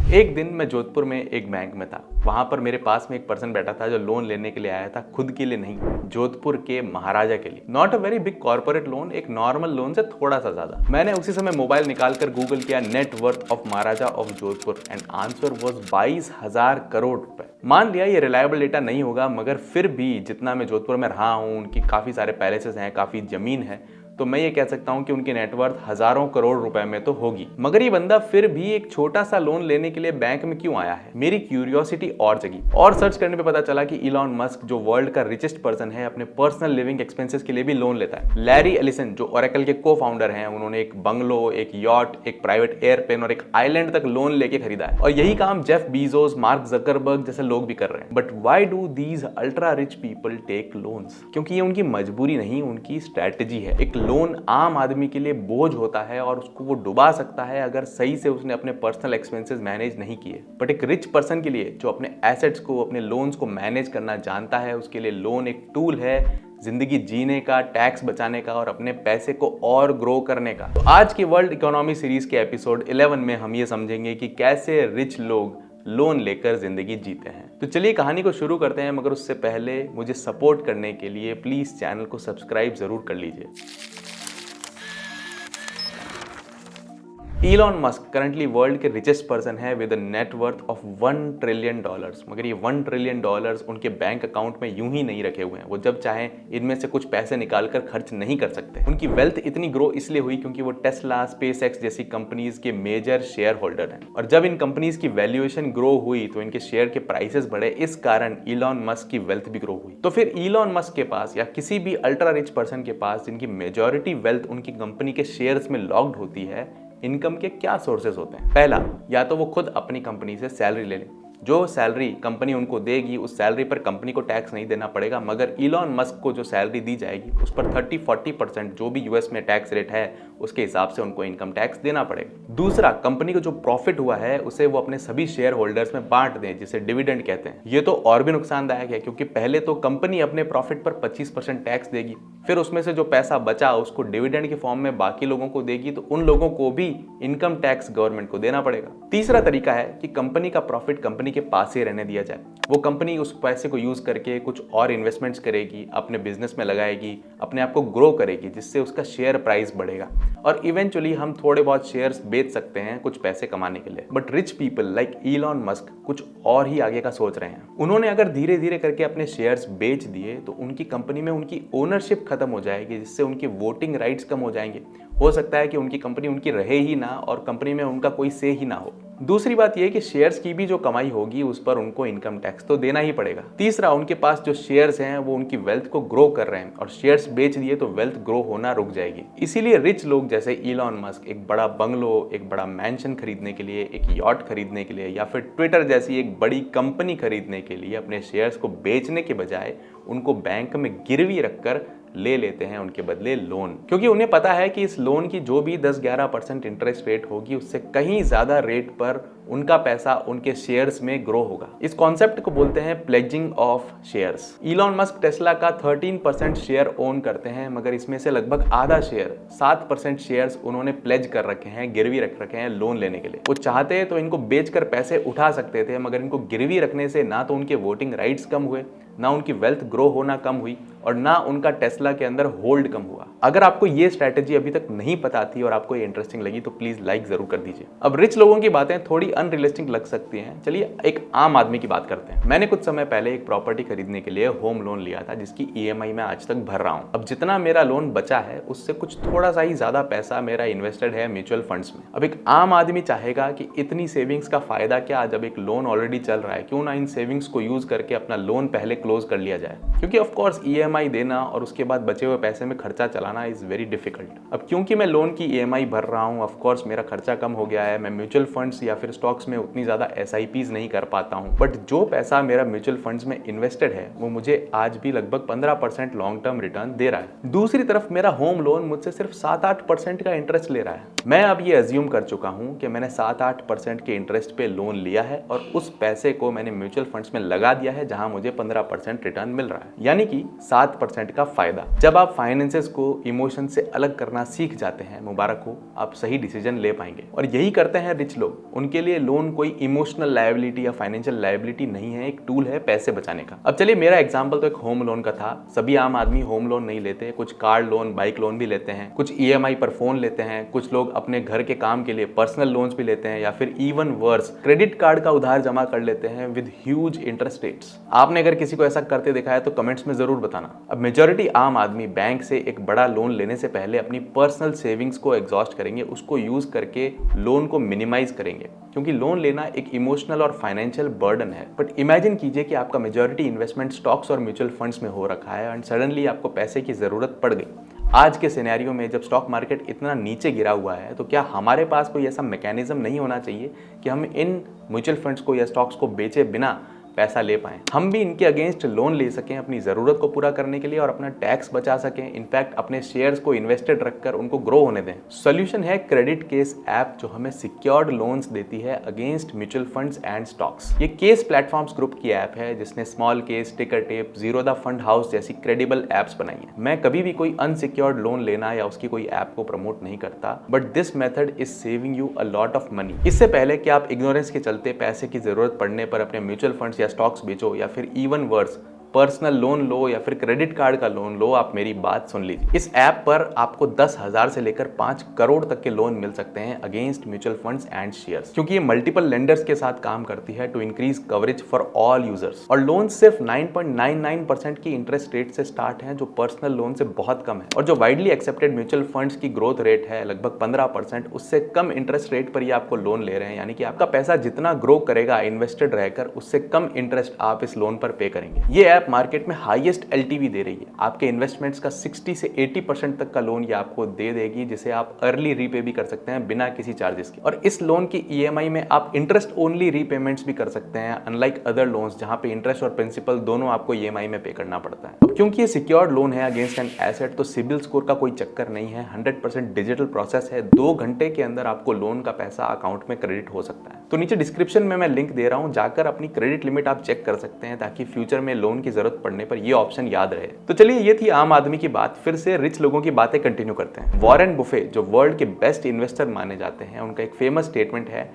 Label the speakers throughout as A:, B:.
A: एक दिन मैं जोधपुर में एक बैंक में था। वहां पर मेरे पास में एक पर्सन बैठा था जो लोन लेने के लिए आया था, खुद के लिए नहीं, जोधपुर के महाराजा के लिए। Not a very big corporate loan, एक नॉर्मल लोन से थोड़ा सा ज्यादा। मैंने उसी समय मोबाइल निकालकर गूगल किया net worth of Maharaja of Jodhpur and answer was 22,000 crore रुपए। मान लिया ये रिलायबल डेटा नहीं होगा, मगर फिर भी जितना मैं जोधपुर में रहा हूँ, उनकी काफी सारे पैलेसेस हैं, काफी जमीन है, तो मैं ये कह सकता हूं कि उनकी नेटवर्थ हजारों करोड़ रुपए में तो होगी। मगर ये बंदा फिर भी एक छोटा सा लोन लेने के लिए बैंक में क्यों आया है? मेरी क्यूरियोसिटी और जगी और सर्च करने पे पता चला कि इलॉन मस्क जो वर्ल्ड का रिचेस्ट पर्सन है, अपने पर्सनल लिविंग एक्सपेंसेस के लिए भी लोन लेता है। लैरी एलिसन जो ओरेकल के को फाउंडर हैं, उन्होंने एक बंगलो, एक यॉट, एक प्राइवेट एयरप्लेन और एक आइलैंड तक लोन लेके खरीदा है। और यही काम जेफ बीजोस, मार्क जकरबर्ग जैसे लोग भी कर रहे हैं। But why do these ultra rich people take loans? क्योंकि ये उनकी मजबूरी नहीं, उनकी स्ट्रेटेजी है। एक लोन आम आदमी के लिए बोझ होता है और उसको वो डुबा सकता है अगर सही से उसने अपने पर्सनल एक्सपेंसेस मैनेज नहीं किए। बट एक रिच पर्सन के लिए जो अपने एसेट्स को, अपने लोन्स को मैनेज करना जानता है, उसके लिए लोन एक टूल है जिंदगी जीने का, टैक्स बचाने का और अपने पैसे को और ग्रो करने का। तो आज की वर्ल्ड इकोनॉमी सीरीज के एपिसोड 11 में हम ये समझेंगे कि कैसे रिच लोग लोन लेकर जिंदगी जीते हैं। तो चलिए कहानी को शुरू करते हैं, मगर उससे पहले मुझे सपोर्ट करने के लिए प्लीज चैनल को सब्सक्राइब जरूर कर लीजिए। इलॉन मस्क करंटली वर्ल्ड के रिचेस्ट पर्सन है with net worth of $1 trillion. मगर ये $1 ट्रिलियन उनके बैंक अकाउंट में यूं ही नहीं रखे हुए हैं। वो जब चाहें इनमें से कुछ पैसे निकालकर खर्च नहीं कर सकते। उनकी वेल्थ इतनी ग्रो इसलिए हुई क्योंकि वो टेस्ला, स्पेसएक्स जैसी कंपनीज के मेजर शेयर होल्डर हैं। और जब इन कंपनीज की वैल्यूएशन ग्रो हुई तो इनके शेयर के प्राइसेस बढ़े। इस कारण इलॉन मस्क की वेल्थ भी ग्रो हुई। तो फिर इलॉन मस्क के पास या किसी भी अल्ट्रा रिच पर्सन के पास जिनकी मेजॉरिटी वेल्थ उनकी कंपनी के शेयर्स में लॉक्ड होती है, इनकम के क्या सोर्सेज होते हैं? पहला, या तो वो खुद अपनी कंपनी से सैलरी ले लें। जो सैलरी कंपनी उनको देगी, उस सैलरी पर कंपनी को टैक्स नहीं देना पड़ेगा, मगर इलॉन मस्क को जो सैलरी दी जाएगी उस पर 30-40% जो भी यूएस में टैक्स रेट है उसके हिसाब से उनको इनकम टैक्स देना पड़ेगा। दूसरा, कंपनी को जो प्रॉफिट हुआ है उसे वो अपने सभी शेयर होल्डर्स में बांट दें, जिसे डिविडेंड कहते हैं। ये तो और भी नुकसानदायक है क्योंकि पहले तो कंपनी अपने प्रॉफिट पर 25% टैक्स देगी, फिर उसमें से जो पैसा बचा उसको डिविडेंड के फॉर्म में बाकी लोगों को देगी, तो उन लोगों को भी इनकम टैक्स गवर्नमेंट को देना पड़ेगा। तीसरा तरीका है कि कंपनी का प्रॉफिट कंपनी के पास ही रहने दिया जाए। वो कंपनी उस पैसे को यूज करके कुछ और इन्वेस्टमेंट्स करेगी, अपने बिजनेस में लगाएगी, अपने आप को ग्रो करेगी, जिससे उसका शेयर प्राइस बढ़ेगा और इवेंचुअली हम थोड़े बहुत शेयर्स बेच सकते हैं कुछ पैसे कमाने के लिए। But rich people like Elon Musk कुछ और ही आगे का सोच रहे हैं। उन्होंने अगर धीरे धीरे करके अपने शेयर्स बेच दिए तो उनकी कंपनी में उनकी ओनरशिप खत्म हो जाएगी, जिससे उनकी वोटिंग राइट्स कम हो जाएंगे। हो सकता है कि उनकी कंपनी उनकी रहे ही ना और कंपनी में उनका कोई से ही ना हो। दूसरी बात यह कि शेयर्स की भी जो कमाई होगी उस पर उनको इनकम टैक्स तो देना ही पड़ेगा। तीसरा, उनके पास जो शेयर्स हैं वो उनकी वेल्थ को ग्रो कर रहे हैं और शेयर्स बेच दिए तो वेल्थ ग्रो होना रुक जाएगी। इसीलिए रिच लोग जैसे इलॉन मस्क एक बड़ा बंगलो, एक बड़ा मैंशन खरीदने के लिए, एक यॉट खरीदने के लिए या फिर ट्विटर जैसी एक बड़ी कंपनी खरीदने के लिए अपने शेयर्स को बेचने के बजाय उनको बैंक में गिरवी रखकर ले लेते हैं उनके बदले लोन, क्योंकि उन्हें पता है कि इस लोन की जो भी 10-11% इंटरेस्ट रेट होगी उससे कहीं ज्यादा रेट पर उनका पैसा उनके शेयर्स में ग्रो होगा। इस कॉन्सेप्ट को बोलते हैं pledging of shares. Elon Musk Tesla का 13% शेयर ओन करते हैं, मगर इसमें से लगभग आधा शेयर 7% शेयर्स उन्होंने प्लेज कर रखे हैं, गिरवी रख रखे हैं लोन लेने के लिए। वो चाहते तो इनको बेचकर पैसे उठा सकते थे, मगर इनको गिरवी रखने से ना तो उनके वोटिंग राइट्स कम हुए, ना उनकी वेल्थ ग्रो होना कम हुई और ना उनका टेस्ला के अंदर होल्ड कम हुआ। अगर आपको ये स्ट्रैटेजी अभी तक नहीं पता थी और आपको ये इंटरेस्टिंग लगी तो प्लीज लाइक जरूर कर दीजिए। अब रिच लोगों की बातें थोड़ी अनरियलिस्टिक लग सकती हैं, चलिए एक आम आदमी की बात करते हैं। मैंने कुछ समय पहले एक प्रॉपर्टी खरीदने के लिए होम लोन लिया था, जिसकी ईएमआई मैं आज तक भर रहा हूं। अब जितना मेरा लोन बचा है उससे कुछ थोड़ा सा ही ज्यादा पैसा मेरा इन्वेस्टेड है म्यूचुअल फंड्स में। अब एक आम आदमी चाहेगा कि इतनी सेविंग्स का फायदा क्या, जब एक लोन ऑलरेडी चल रहा है, क्यों ना इन सेविंग्स को यूज करके अपना लोन पहले क्लोज कर लिया जाए, क्योंकि ऑफ कोर्स ईएमआई देना और उसके बाद बचे हुए पैसे में खर्चा चलाना इज वेरी डिफिकल्ट। अब क्योंकि मैं लोन की ईएमआई भर रहा हूं, ऑफ कोर्स मेरा खर्चा कम हो गया है। मैं म्यूचुअल फंड्स या फिर स्टॉक्स में उतनी ज्यादा एसआईपीज नहीं कर पाता हूं, बट जो पैसा मेरा म्यूचुअल फंड्स में इन्वेस्टेड है वो मुझे आज भी लगभग 15% लॉन्ग टर्म रिटर्न दे रहा है। दूसरी तरफ मेरा होम लोन मुझसे सिर्फ 7-8% का इंटरेस्ट ले रहा है। मैं अब ये अज्यूम कर चुका हूं कि मैंने 7-8% के इंटरेस्ट पे लोन लिया है और उस पैसे को मैंने म्यूचुअल फंड्स में लगा दिया है, जहां मुझे 15% 7% रिटर्न मिल रहा है, यानी कि 7% का फायदा। जब आप फाइनेंसेस को इमोशन से अलग करना सीख जाते हैं, मुबारक हो, आप सही डिसीजन ले पाएंगे। और यही करते हैं रिच लोग। उनके लिए लोन कोई इमोशनल लायबिलिटी या फाइनेंशियल लायबिलिटी नहीं है, एक टूल है पैसे बचाने का। अब चलिए, मेरा एग्जांपल तो एक होम लोन का था। सभी आम आदमी होम लोन नहीं लेते, कुछ कार लोन, बाइक लोन भी लेते हैं, कुछ EMI पर फोन लेते हैं, कुछ लोग अपने घर के काम के लिए पर्सनल लोन्स भी लेते हैं, या फिर इवन वर्स क्रेडिट कार्ड का उधार जमा कर लेते हैं विद ह्यूज इंटरेस्ट रेट्स। आपने अगर किसी को ऐसा करते देखा है तो कमेंट्स में जरूर बताना। अब मेजॉरिटी आम आदमी बैंक से एक बड़ा लोन लेने से पहले अपनी पर्सनल सेविंग्स को एग्जॉस्ट करेंगे, उसको यूज करके लोन को मिनिमाइज करेंगे, क्योंकि लोन लेना एक इमोशनल और फाइनेंशियल बर्डन है। बट इमेजिन कीजिए कि आपका मेजॉरिटी इन्वेस्टमेंट स्टॉक्स और म्यूचुअल फंड्स में हो रखा है एंड सडनली आपको पैसे की जरूरत पड़ गई। आज के सिनेरियो में जब स्टॉक मार्केट इतना नीचे गिरा हुआ है, तो क्या हमारे पास कोई ऐसा मैकेनिज्म नहीं होना चाहिए कि हम इन म्यूचुअल फंड्स को या स्टॉक्स को बेचे बिना पैसा ले पाएं, हम भी इनके अगेंस्ट लोन ले सकें अपनी ज़रूरत को पूरा करने के लिए और अपना टैक्स बचा सकें, इनफैक्ट अपने शेयर्स को इन्वेस्टेड रखकर उनको ग्रो होने दें। सोल्यूशन है क्रेडिट केस ऐप, जो हमें सिक्योर्ड लोन्स देती है against mutual funds and stocks. ये केस प्लेटफॉर्म्स ग्रुप की ऐप है जिसने स्मॉल केस, टिकर tape, zero the fund house जैसी क्रेडिबल ऐप्स बनाई है। मैं कभी भी कोई अनसिक्योर्ड लोन लेना या उसकी कोई ऐप को प्रमोट नहीं करता, but this method is saving you a lot of money. इससे पहले कि आप इग्नोरेंस के चलते पैसे की जरूरत पड़ने पर अपने म्यूचुअल फंड्स स्टॉक्स बेचो या फिर इवन वर्स पर्सनल लोन लो या फिर क्रेडिट कार्ड का लोन लो, आप मेरी बात सुन लीजिए। इस ऐप पर आपको 10,000 से लेकर 5 करोड़ तक के लोन मिल सकते हैं against mutual funds and shares, क्योंकि ये मल्टीपल लेंडर्स के साथ काम करती है to increase coverage for all users. और लोन सिर्फ 9.99% की इंटरेस्ट रेट से स्टार्ट है, जो पर्सनल लोन से बहुत कम है। और जो वाइडली एक्सेप्टेड म्यूचुअल फंड्स की ग्रोथ रेट है लगभग 15%, उससे कम इंटरेस्ट रेट पर ही आपको लोन ले रहे हैं, यानी कि आपका पैसा जितना ग्रो करेगा इन्वेस्टेड रहकर, उससे कम इंटरेस्ट आप इस लोन पर पे करेंगे। ये ऐप मार्केट में हाईएस्ट LTV दे रही है। आपके इन्वेस्टमेंट्स का 60 से 80% तक का लोन ये आपको दे देगी, जिसे आप अर्ली रीपे भी कर सकते हैं बिना किसी चार्जेस के। और इस लोन की EMI में आप इंटरेस्ट ओनली रीपेमेंट्स भी कर सकते हैं, अनलाइक अदर लोन्स जहां पे इंटरेस्ट और प्रिंसिपल दोनों आपको EMI में पे करना पड़ता है। अब क्योंकि ये सिक्योर्ड लोन है अगेंस्ट एन एसेट, तो सिबिल स्कोर का कोई चक्कर नहीं है। 100% डिजिटल प्रोसेस है। 2 घंटे के अंदर आपको लोन का पैसा अकाउंट में क्रेडिट हो सकता है। तो नीचे डिस्क्रिप्शन में मैं लिंक दे रहा हूं, जाकर अपनी क्रेडिट लिमिट आप चेक कर सकते हैं, ताकि फ्यूचर में लोन की जरूरत पड़ने पर ये ऑप्शन याद रहे। तो चलिए, ये थी आम आदमी की बात। फिर से रिच लोगों की बातें कंटिन्यू करते हैं। वॉरेन बुफे, जो वर्ल्ड के बेस्ट इन्वेस्टर माने जाते हैं, उनका एक फेमस स्टेटमेंट है,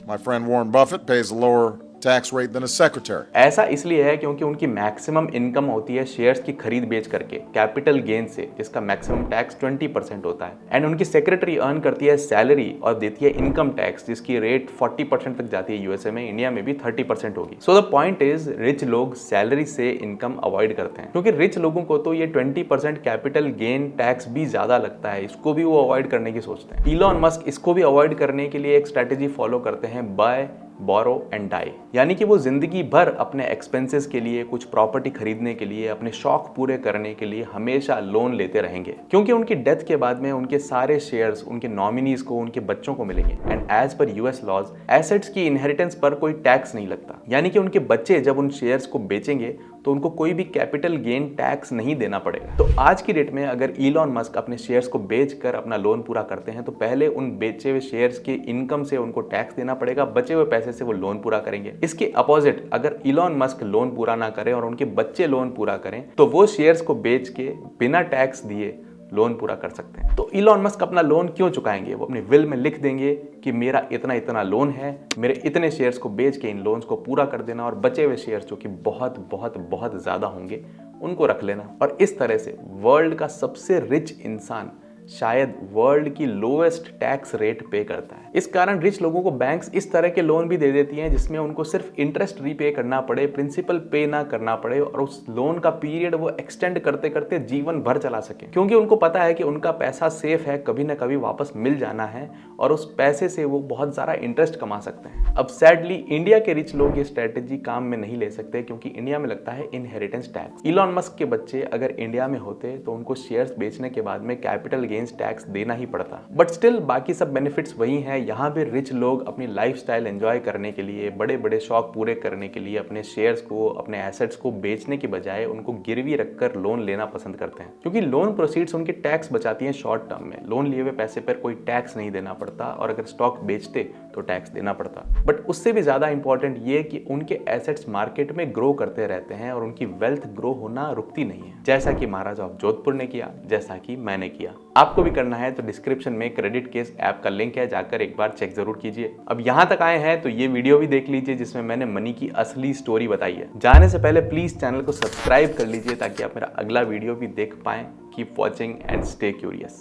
B: My friend Warren Buffett pays a lower tax rate than a secretary.
A: ऐसा इसलिए है क्योंकि उनकी मैक्सिमम इनकम होती है शेयर्स की खरीद बेच करके, कैपिटल गेन से, जिसका मैक्सिमम टैक्स 20% होता है। एंड उनकी सेक्रेटरी अर्न करती है सैलरी और देती है इनकम टैक्स, जिसकी रेट 40% तक जाती है USA में, इंडिया में भी 30% होगी। So the point is, rich लोग सैलरी से इनकम अवॉइड करते हैं, क्योंकि रिच लोगों को तो ये 20% कैपिटल गेन टैक्स भी ज्यादा लगता है, इसको भी वो अवॉइड करने की सोचते हैं। इलॉन मस्क इसको भी अवॉइड करने के लिए एक स्ट्रेटेजी फॉलो करते हैं, बाय बोरो एंड डाई, यानी कि वो जिंदगी भर अपने एक्सपेंसेस के लिए, कुछ प्रॉपर्टी खरीदने के लिए, अपने शौक पूरे करने के लिए हमेशा लोन लेते रहेंगे, क्योंकि उनकी डेथ के बाद में उनके सारे शेयर्स उनके नॉमिनीज को, उनके बच्चों को मिलेंगे। And as per US laws, assets की इनहेरिटेंस पर कोई टैक्स नहीं लगता, यानी कि उनके बच्चे जब उन शेयर्स को बेचेंगे तो उनको कोई भी कैपिटल गेन टैक्स नहीं देना पड़ेगा। तो आज की डेट में अगर इलॉन मस्क अपने शेयर्स को बेचकर अपना लोन पूरा करते हैं, तो पहले उन बेचे हुए शेयर्स के इनकम से उनको टैक्स देना पड़ेगा, बचे हुए पैसे से वो लोन पूरा करेंगे। इसके अपोजिट, अगर इलॉन मस्क लोन पूरा ना करें और उनके बच्चे लोन पूरा करें, तो वो शेयर्स को बेच के बिना टैक्स दिए लोन पूरा कर सकते हैं। तो इलॉन मस्क अपना लोन क्यों चुकाएंगे? वो अपने विल में लिख देंगे कि मेरा इतना इतना लोन है, मेरे इतने शेयर्स को बेच के इन लोन्स को पूरा कर देना, और बचे हुए शेयर्स जो कि बहुत बहुत बहुत ज्यादा होंगे उनको रख लेना। और इस तरह से वर्ल्ड का सबसे रिच इंसान शायद वर्ल्ड की लोएस्ट टैक्स रेट पे करता है। इस कारण रिच लोगों को बैंक्स इस तरह के लोन भी दे देती हैं जिसमें उनको सिर्फ इंटरेस्ट रीपे करना पड़े, प्रिंसिपल पे ना करना पड़े, और उस लोन का पीरियड वो एक्सटेंड करते करते जीवन भर चला सके, क्योंकि उनको पता है कि उनका पैसा सेफ है, कभी ना कभी वापस मिल जाना है, और उस पैसे से वो बहुत सारा इंटरेस्ट कमा सकते हैं। अब सैडली इंडिया के रिच लोग ये स्ट्रेटेजी काम में नहीं ले सकते, क्योंकि इंडिया में लगता है इनहेरिटेंस टैक्स। इलॉन मस्क के बच्चे अगर इंडिया में होते तो उनको शेयर्स बेचने के बाद में कैपिटल अगेंस्ट टैक्स देना ही पड़ता। बट स्टिल बाकी सब बेनिफिट्स वही हैं। यहाँ पे रिच लोग अपनी लाइफस्टाइल एंजॉय करने के लिए, बड़े बड़े शौक पूरे करने के लिए अपने शेयर्स को, अपने एसेट्स को बेचने के बजाय उनको गिरवी रखकर लोन लेना पसंद करते हैं, क्योंकि लोन प्रोसीड्स उनके टैक्स बचाती हैं शॉर्ट टर्म में। लोन लिए हुए पैसे पर कोई टैक्स नहीं देना पड़ता, और अगर स्टॉक बेचते तो टैक्स देना पड़ता। बट उससे भी ज्यादा इंपॉर्टेंट ये कि उनके एसेट्स मार्केट में ग्रो करते रहते हैं और उनकी वेल्थ ग्रो होना रुकती नहीं है, जैसा कि महाराजा ऑफ जोधपुर ने किया, जैसा कि मैंने किया। आपको भी करना है तो डिस्क्रिप्शन में क्रेडिट केस ऐप का लिंक है, जाकर एक बार चेक जरूर कीजिए। अब यहाँ तक आए हैं तो ये वीडियो भी देख लीजिए जिसमें मैंने मनी की असली स्टोरी बताई है। जाने से पहले प्लीज चैनल को सब्सक्राइब कर लीजिए ताकि आप मेरा अगला वीडियो भी देख पाएं। Keep watching and stay curious.